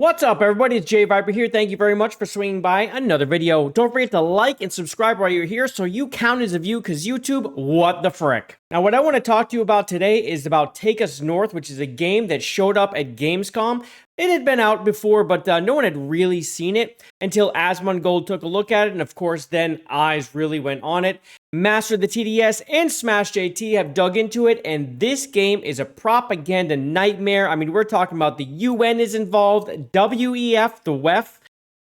What's up, everybody? It's JayViper here. Thank you very much for swinging by another video. Don't forget to like and subscribe while you're here so you count as a view, because YouTube, what the frick? Now, what I want to talk to you about today is about Take Us North, which is a game that showed up at Gamescom. It had been out before, but no one had really seen it until Asmongold took a look at it, and of course, then eyes really went on it. Master of the TDS and Smash JT have dug into it, and this game is a propaganda nightmare. I mean, we're talking about the UN is involved, WEF, the WEF,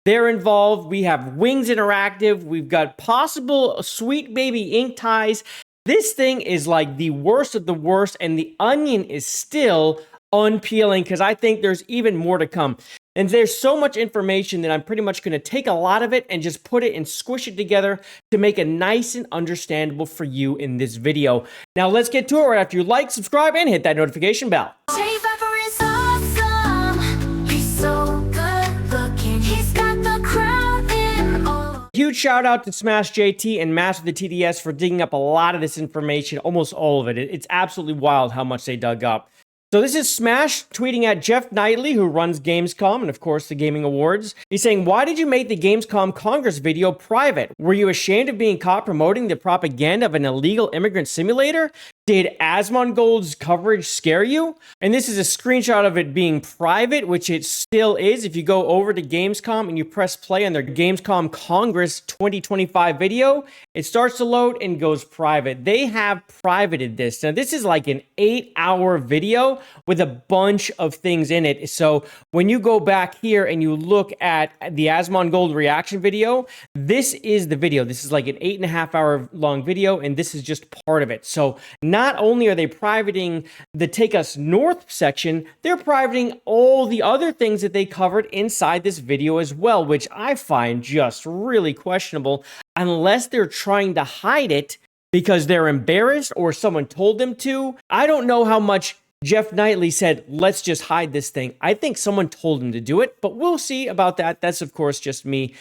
they're involved. We have Wings Interactive. We've got possible Sweet Baby Ink ties. This thing is like the worst of the worst, and the onion is still unpeeling because I think there's even more to come. And there's so much information that I'm pretty much going to take a lot of it and just put it and squish it together to make it nice and understandable for you in this video. Now let's get to it right after you like, subscribe, and hit that notification bell. JayViper is awesome. He's so good looking. He's got the crowd in all. Huge shout out to Smash JT and Master of the TDS for digging up a lot of this information, almost all of it. It's absolutely wild how much they dug up. So this is Smash tweeting at Jeff Knightley, who runs Gamescom and, of course, the Gaming Awards. He's saying, "Why did you make the Gamescom Congress video private? Were you ashamed of being caught promoting the propaganda of an illegal immigrant simulator? Did Asmongold's coverage scare you?" And this is a screenshot of it being private, which it still is. If you go over to Gamescom and you press play on their Gamescom Congress 2025 video, it starts to load and goes private. They have privated this. Now, this is like an 8-hour video with a bunch of things in it. So when you go back here and you look at the Asmongold reaction video, this is the video. This is like an 8.5-hour long video, and this is just part of it. So not only are they privating the Take Us North section, they're privating all the other things that they covered inside this video as well, which I find just really questionable, unless they're trying to hide it because they're embarrassed or someone told them to. I don't know how much Jeff Knightley said, let's just hide this thing. I think someone told him to do it, but we'll see about that. That's, of course, just me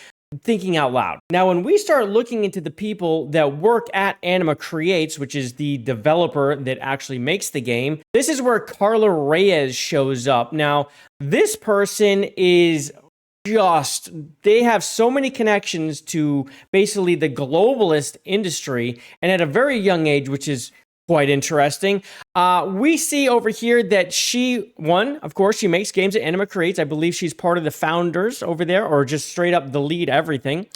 thinking out loud. Now, when we start looking into the people that work at Anima Creates, which is the developer that actually makes the game, this is where Carla Reyes shows up. Now, this person is just, they have so many connections to basically the globalist industry, and at a very young age, which is quite interesting. We see over here that she, of course, she makes games at Anima Creates. I believe she's part of the founders over there, or just straight up the lead everything.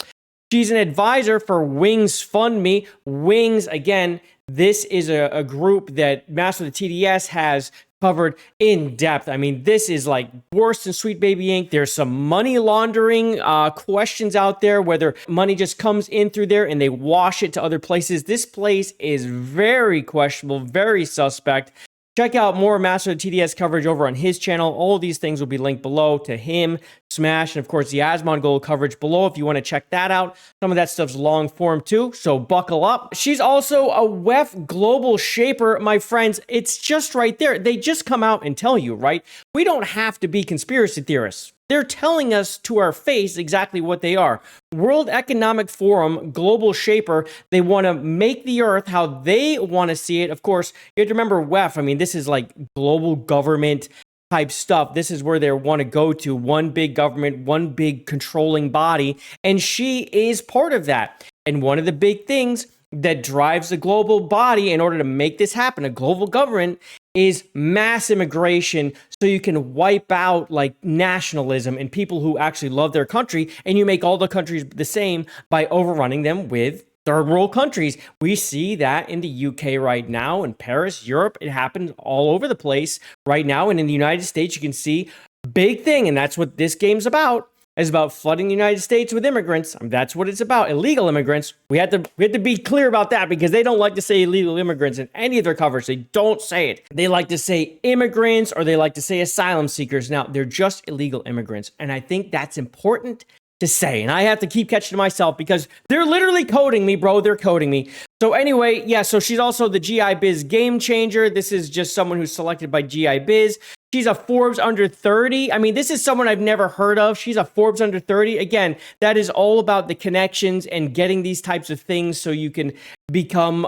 She's an advisor for Wings Fund Me. Wings, again, this is a group that Master of the TDS has covered in depth. I mean, this is like worse than Sweet Baby Ink. There's some money laundering questions out there, whether money just comes in through there and they wash it to other places. This place is very questionable, very suspect. Check out more Master of the TDS coverage over on his channel. All of these things will be linked below to him, Smash, and of course the Asmongold coverage below if you want to check that out. Some of that stuff's long form too, so buckle up. She's also a WEF global shaper, my friends. It's just right there. They just come out and tell you, right? We don't have to be conspiracy theorists. They're telling us to our face exactly what they are. World Economic Forum, global shaper. They want to make the earth how they want to see it. Of course, you have to remember WEF. I mean, this is like global government type stuff. This is where they want to go to. One big government, one big controlling body. And she is part of that. And one of the big things that drives the global body in order to make this happen, a global government, is mass immigration, so you can wipe out like nationalism and people who actually love their country, and you make all the countries the same by overrunning them with third world countries. We see that in the UK right now, in Paris, Europe. It happens all over the place right now, and in the United States you can see big thing, and that's what this game's about. Is about flooding the United States with immigrants. That's what it's about. Illegal immigrants. We had to be clear about that because they don't like to say illegal immigrants in any of their coverage. They don't say it. They like to say immigrants, or they like to say asylum seekers. Now, they're just illegal immigrants. And I think that's important to say. And I have to keep catching myself because they're literally coding me, bro. They're coding me. So anyway, yeah, so she's also the GI Biz game changer. This is just someone who's selected by GI Biz. She's a Forbes under 30. I mean, this is someone I've never heard of. She's a Forbes under 30. Again, that is all about the connections and getting these types of things so you can become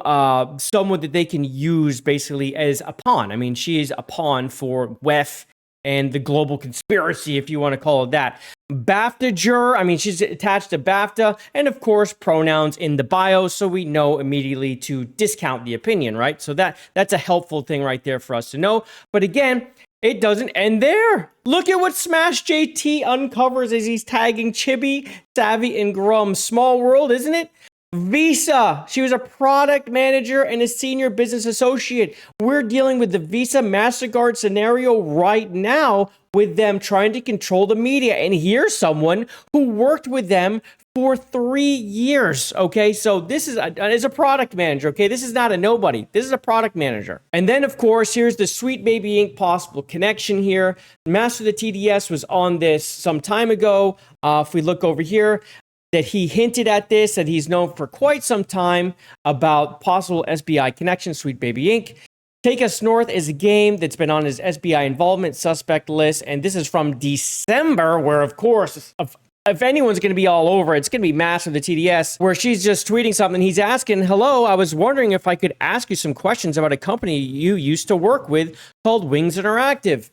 someone that they can use basically as a pawn. I mean, she is a pawn for WEF and the global conspiracy, if you want to call it that. BAFTA juror, I mean, she's attached to BAFTA, and of course, pronouns in the bio, so we know immediately to discount the opinion, right? So that's a helpful thing right there for us to know. But again, it doesn't end there. Look at what Smash JT uncovers as he's tagging Chibi, Savvy, and Grum. Small world, isn't it? Visa. She was a product manager and a senior business associate. We're dealing with the Visa MasterCard scenario right now with them trying to control the media. And here's someone who worked with them for 3 years, okay? So this is a product manager, okay? This is not a nobody. This is a product manager. And then, of course, here's the Sweet Baby Inc. possible connection here. Master of the TDS was on this some time ago. If we look over here, that he hinted at this, that he's known for quite some time about possible SBI connection, Sweet Baby Inc. Take Us North is a game that's been on his SBI involvement suspect list, and this is from December, where, of course, if anyone's going to be all over, it's going to be Master of the TDS, where she's just tweeting something. He's asking, hello, I was wondering if I could ask you some questions about a company you used to work with called Wings Interactive.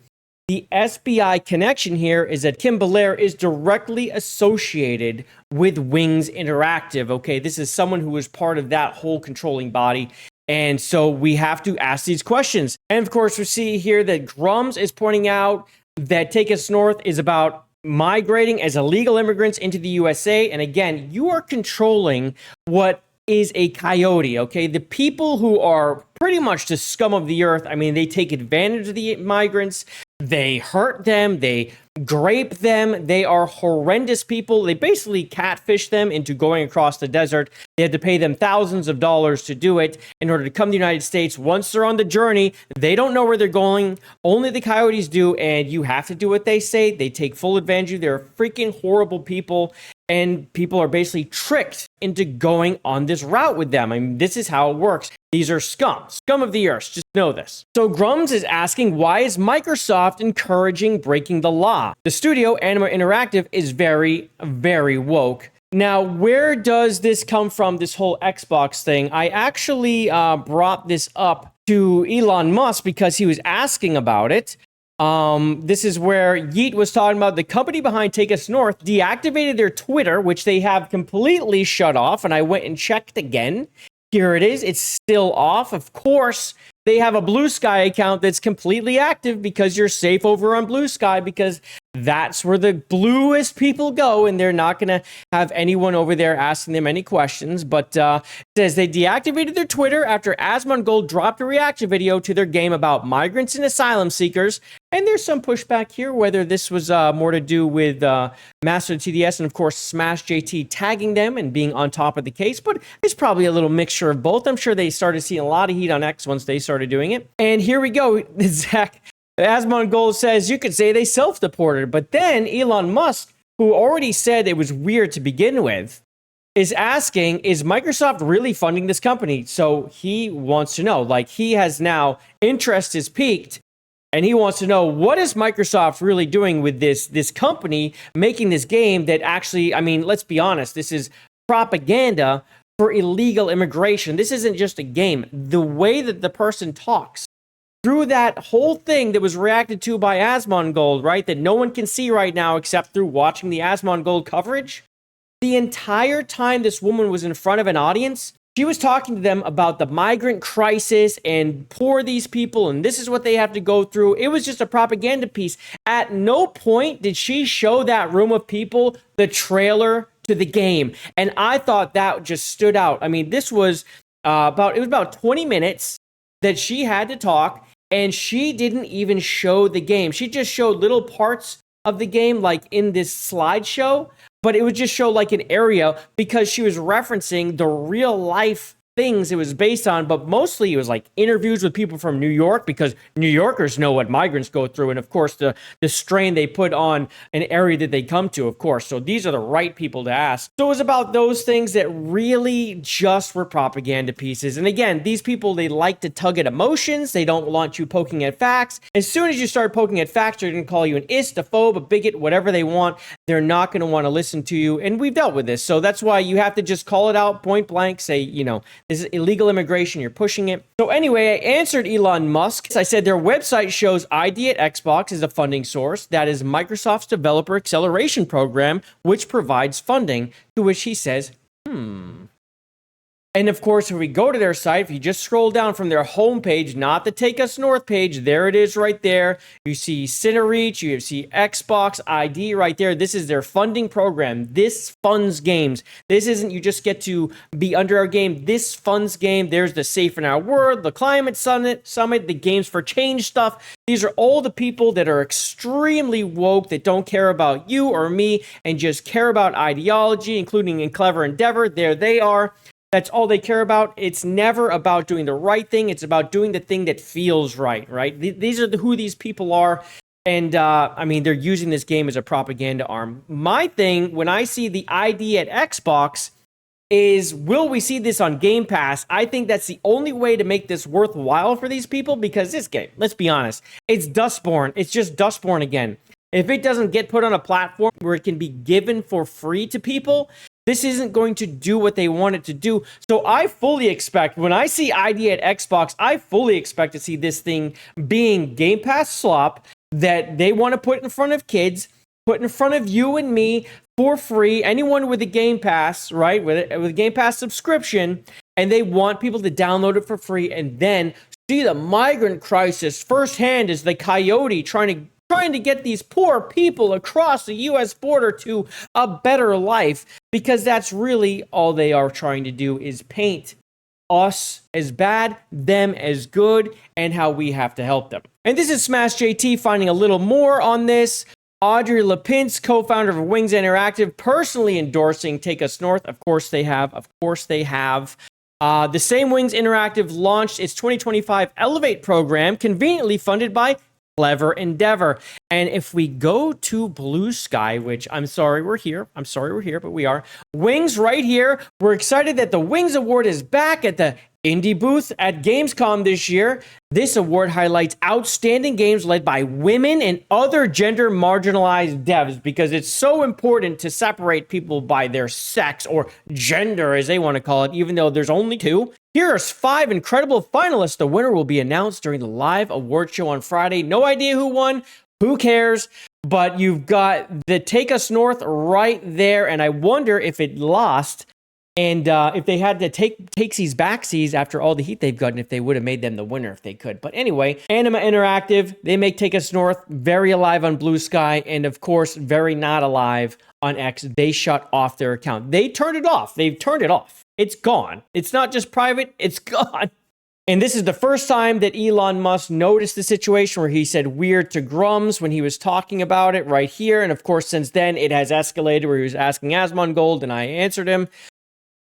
The SBI connection here is that Kim Belair is directly associated with Wings Interactive, okay? This is someone who was part of that whole controlling body. And so we have to ask these questions. And of course, we see here that Grums is pointing out that Take Us North is about migrating as illegal immigrants into the USA. And again, you are controlling what is a coyote, okay? The people who are pretty much the scum of the earth, I mean, they take advantage of the migrants, they hurt them, they grape them, they are horrendous people. They basically catfish them into going across the desert. They had to pay them thousands of dollars to do it in order to come to the United States. Once they're on the journey, they don't know where they're going. Only the coyotes do, and you have to do what they say. They take full advantage of you. They're freaking horrible people. And people are basically tricked into going on this route with them. I mean, this is how it works. These are scum of the earth. Just know this. So Grums is asking, why is Microsoft encouraging breaking the law? The studio, Anima Interactive, is very, very woke. Now, where does this come from, this whole Xbox thing? I actually brought this up to Elon Musk because he was asking about it. This is where Yeet was talking about the company behind Take Us North deactivated their Twitter, which they have completely shut off. And I went and checked again. Here it is. It's still off. Of course, they have a Blue Sky account that's completely active because you're safe over on Blue Sky, because that's where the bluest people go, and they're not going to have anyone over there asking them any questions. But it says they deactivated their Twitter after Asmongold dropped a reaction video to their game about migrants and asylum seekers. And there's some pushback here, whether this was more to do with Master TDS and, of course, Smash JT tagging them and being on top of the case. But it's probably a little mixture of both. I'm sure they started seeing a lot of heat on X once they started doing it. And here we go. Zach, Asmongold says you could say they self-deported. But then Elon Musk, who already said it was weird to begin with, is asking, is Microsoft really funding this company? So he wants to know. Like, he has now, interest is peaked. And he wants to know, what is Microsoft really doing with this company making this game that actually, I mean, let's be honest, this is propaganda for illegal immigration. This isn't just a game. The way that the person talks through that whole thing that was reacted to by Asmongold, right, that no one can see right now except through watching the Asmongold coverage, the entire time this woman was in front of an audience, she was talking to them about the migrant crisis and poor these people, and this is what they have to go through. It was just a propaganda piece. At no point did she show that room of people the trailer to the game. And I thought that just stood out. I mean, this was about 20 minutes that she had to talk, and she didn't even show the game. She just showed little parts of the game, like in this slideshow. But it would just show like an area because she was referencing the real life things it was based on, but mostly it was like interviews with people from New York, because New Yorkers know what migrants go through, and of course the strain they put on an area that they come to, of course. So these are the right people to ask. So it was about those things that really just were propaganda pieces. And again, these people, they like to tug at emotions. They don't want you poking at facts. As soon as you start poking at facts, they're going to call you an ist, a phobe, a bigot, whatever they want. They're not going to want to listen to you. And we've dealt with this. So that's why you have to just call it out point blank, say, you know, This is illegal immigration. You're pushing it. So anyway, I answered Elon Musk. I said their website shows ID at Xbox is a funding source. That is Microsoft's Developer Acceleration Program, which provides funding. To which he says, And of course, if we go to their site, if you just scroll down from their homepage, not the Take Us North page, there it is right there. You see CineReach, you see Xbox ID right there. This is their funding program. This funds games. This isn't you just get to be under our game. This funds game. There's the Safe in Our World, the Climate Summit, the Games for Change stuff. These are all the people that are extremely woke, that don't care about you or me, and just care about ideology, including in Clever Endeavor. There they are. That's all they care about. It's never about doing the right thing. It's about doing the thing that feels right, right? These are who these people are. And, I mean, they're using this game as a propaganda arm. My thing, when I see the ID at Xbox, is will we see this on Game Pass? I think that's the only way to make this worthwhile for these people, because this game, let's be honest, it's Dustborn. It's just Dustborn again. If it doesn't get put on a platform where it can be given for free to people, this isn't going to do what they want it to do. So I fully expect, when I see ID at Xbox, I fully expect to see this thing being Game Pass slop that they want to put in front of kids, put in front of you and me for free, anyone with a Game Pass, right, with a Game Pass subscription, and they want people to download it for free and then see the migrant crisis firsthand as the coyote trying to get these poor people across the U.S. border to a better life, because that's really all they are trying to do, is paint us as bad, them as good, and how we have to help them. And this is Smash JT finding a little more on this. Audrey Lapince, co-founder of Wings Interactive, personally endorsing Take Us North. Of course they have. Of course they have. The same Wings Interactive launched its 2025 Elevate program, conveniently funded by Clever Endeavor. And if we go to Blue Sky, which I'm sorry we're here, but we are. Wings right here. We're excited that the Wings Award is back at the indie booth at Gamescom this year. This award highlights outstanding games led by women and other gender marginalized devs, because it's so important to separate people by their sex, or gender as they want to call it, even though there's only two. Here are 5 incredible finalists. The winner will be announced during the live award show on Friday. No idea who won. Who cares? But you've got the Take Us North right there, and I wonder if it lost, and if they had to take takesies backsies after all the heat they've gotten, if they would have made them the winner if they could. But anyway, Anima Interactive, they make Take Us North very alive on Blue Sky, and of course, very not alive on X. They shut off their account. They turned it off. They've turned it off. It's gone. It's not just private, it's gone. And this is the first time that Elon Musk noticed the situation where he said weird to Grums when he was talking about it right here. And of course, since then, it has escalated where he was asking Asmongold and I answered him.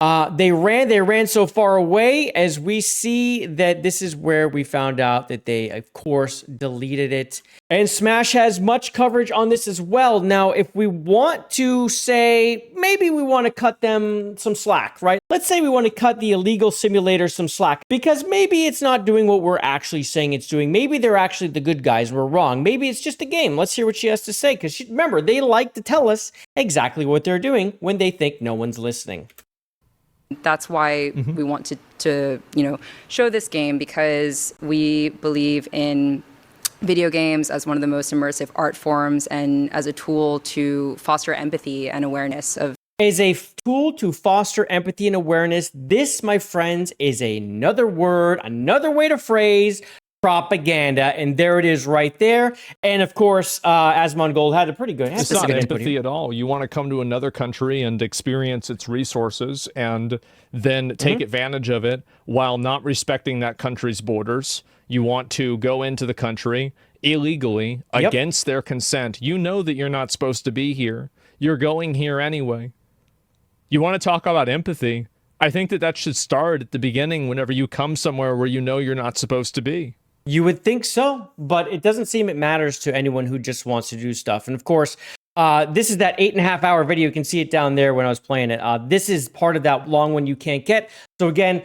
They ran so far away, as we see that this is where we found out that they, of course, deleted it. And Smash has much coverage on this as well. Now, if we want to say, maybe we want to cut them some slack, right? Let's say we want to cut the illegal simulator some slack, because maybe it's not doing what we're actually saying it's doing. Maybe they're actually the good guys and we're wrong. Maybe it's just a game. Let's hear what she has to say, because remember, they like to tell us exactly what they're doing when they think no one's listening. That's why we want to show this game, because we believe in video games as one of the most immersive art forms and as a tool to foster empathy and awareness of. As a tool to foster empathy and awareness, this, my friends, is another word, another way to phrase propaganda, and there it is right there. And of course, Asmongold had a pretty good. It's not empathy at all. You want to come to another country and experience its resources, and then take advantage of it while not respecting that country's borders. You want to go into the country illegally against their consent. You know that you're not supposed to be here. You're going here anyway. You want to talk about empathy? I think that should start at the beginning whenever you come somewhere where you know you're not supposed to be. You would think so, but it doesn't seem it matters to anyone who just wants to do stuff. And of course, this is that 8.5-hour video. You can see it down there when I was playing it. This is part of that long one you can't get. So again,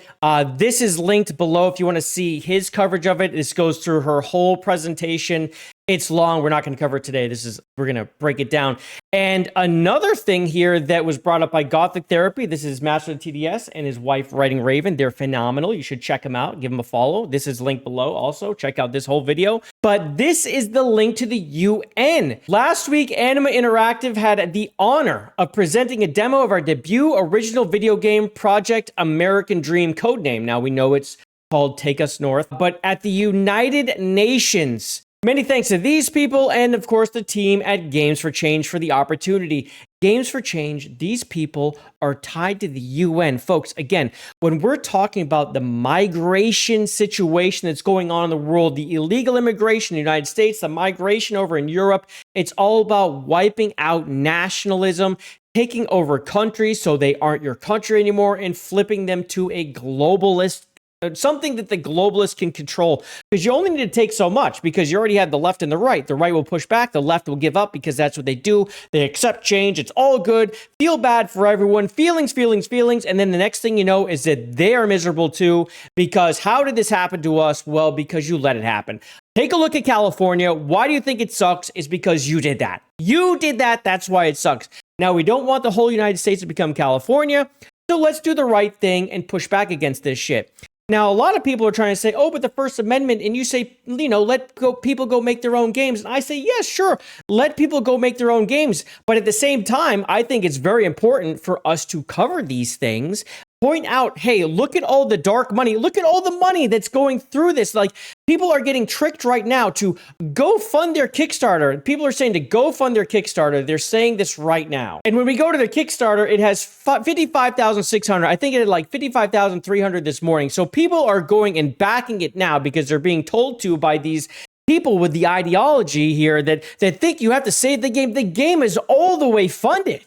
this is linked below if you want to see his coverage of it. This goes through her whole presentation. It's long. We're not going to cover it today. We're going to break it down. And another thing here that was brought up by Gothic Therapy, this is Master of the TDS and his wife, Writing Raven. They're phenomenal. You should check them out. Give them a follow. This is linked below also. Check out this whole video. But this is the link to the UN. Last week, Anima Interactive had the honor of presenting a demo of our debut original video game project, American Dream codename. Now we know it's called Take Us North, but at the United Nations. Many thanks to these people and, of course, the team at Games for Change for the opportunity. Games for Change, these people are tied to the UN. Folks, again, when we're talking about the migration situation that's going on in the world, the illegal immigration in the United States, the migration over in Europe, it's all about wiping out nationalism, taking over countries so they aren't your country anymore, and flipping them to a globalist, something that the globalists can control, because you only need to take so much, because you already have the left and the right. The right will push back, the left will give up, because that's what they do. They accept change. It's all good. Feel bad for everyone. Feelings. And then the next thing you know is that they are miserable too, because how did this happen to us? Well, because you let it happen. Take a look at California. Why do you think it sucks? It's because you did that. You did that. That's why it sucks. Now, we don't want the whole United States to become California, so let's do the right thing and push back against this shit. Now, a lot of people are trying to say, oh, but the First Amendment, and you say, let people go make their own games. And I say, yes, sure, let people go make their own games. But at the same time, I think it's very important for us to cover these things, point out, hey, look at all the dark money. Look at all the money that's going through this. Like, people are getting tricked right now to go fund their Kickstarter. People are saying to go fund their Kickstarter. They're saying this right now. And when we go to the Kickstarter, it has 55,600. I think it had like 55,300 this morning. So people are going and backing it now because they're being told to by these people with the ideology here that think you have to save the game. The game is all the way funded.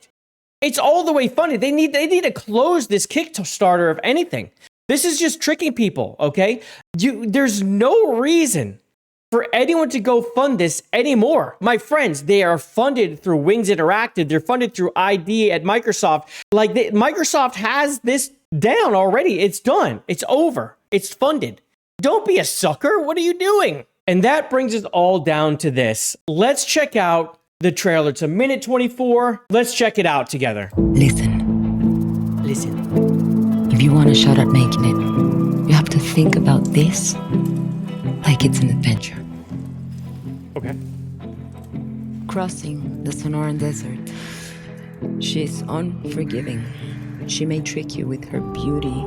It's all the way funded. They need to close this Kickstarter, if anything. This is just tricking people, okay? There's no reason for anyone to go fund this anymore. My friends, they are funded through Wings Interactive. They're funded through ID at Microsoft. Like, Microsoft has this down already. It's done. It's over. It's funded. Don't be a sucker. What are you doing? And that brings us all down to this. Let's check out the trailer. It's a minute 24. Let's check it out together. Listen. If you want a shot at making it, you have to think about this like it's an adventure. Okay. Crossing the Sonoran Desert. She's unforgiving. She may trick you with her beauty,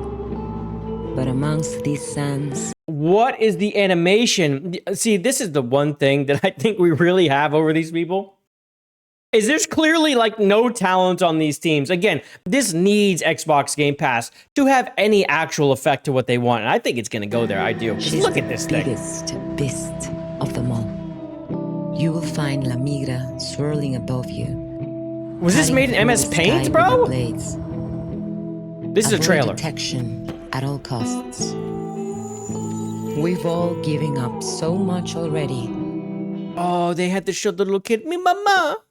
but amongst these sands... What is the animation? See, this is the one thing that I think we really have over these people. Is there's clearly like no talent on these teams. Again, this needs Xbox Game Pass to have any actual effect to what they want. And I think it's going to go there. I do. Just look at this thing. She's the biggest beast of them all. You will find La Migra swirling above you. Was this made in MS Paint, bro? This is a trailer. Detection at all costs. We've all given up so much already. Oh, they had to show the little kid, me mama,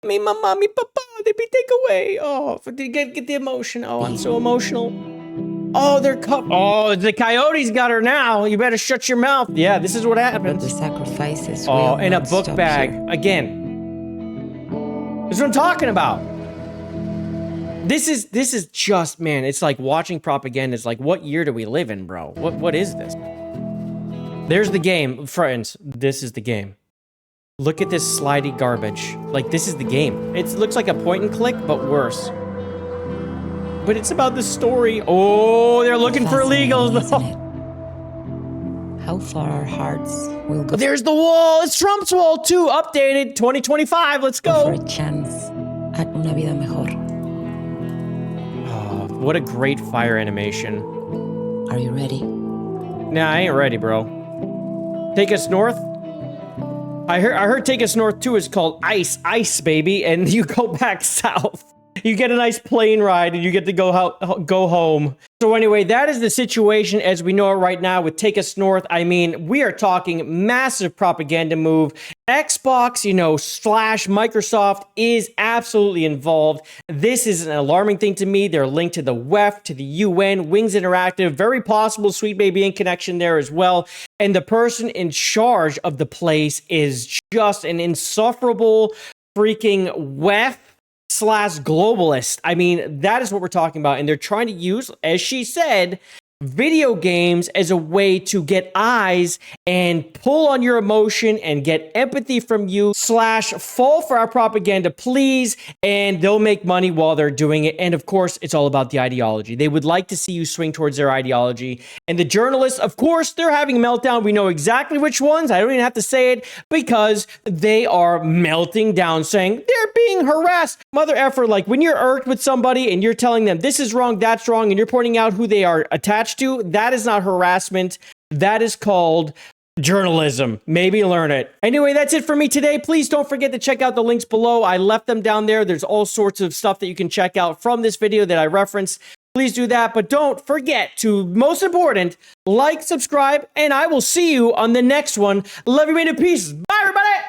me papa, they be take away. Oh, get the emotion. Oh, I'm so emotional. Oh, oh, the coyotes got her now. You better shut your mouth. Yeah, this is what happens. But the sacrifices. Oh, in a book bag here. Again. This is what I'm talking about. This is just, man. It's like watching propaganda. It's like, what year do we live in, bro? What is this? There's the game, friends. This is the game. Look at this slidey garbage. Like, this is the game. It looks like a point and click, but worse. But it's about the story. Oh, they're looking for illegals. How far our hearts will go. There's the wall. It's Trump's wall too. Updated 2025. Let's go. For a chance at una vida mejor. Oh, what a great fire animation. Are you ready? Nah, I ain't ready, bro. Take Us North. I heard Take Us North 2 is called Ice, baby, and you go back south. You get a nice plane ride, and you get to go home. So anyway, that is the situation as we know it right now with Take Us North. I mean, we are talking massive propaganda move. Xbox, slash Microsoft is absolutely involved. This is an alarming thing to me. They're linked to the WEF, to the UN, Wings Interactive, very possible Sweet Baby Inc. connection there as well. And the person in charge of the place is just an insufferable freaking WEF / globalist. I mean, that is what we're talking about. And they're trying to use, as she said, video games as a way to get eyes and pull on your emotion and get empathy from you / fall for our propaganda, please. And they'll make money while they're doing it. And of course, it's all about the ideology. They would like to see you swing towards their ideology. And the journalists, of course, they're having a meltdown. We know exactly which ones. I don't even have to say it because they are melting down saying they're being harassed. Mother effer, like when you're irked with somebody and you're telling them this is wrong, that's wrong, and you're pointing out who they are attached to, that is not harassment. That is called journalism. Maybe learn it. Anyway, that's it for me today. Please don't forget to check out the links below. I left them down there. There's all sorts of stuff that you can check out from this video that I referenced. Please do that, but don't forget to, most important, like, subscribe, and I will see you on the next one. Love you, man, in peace. Bye, everybody!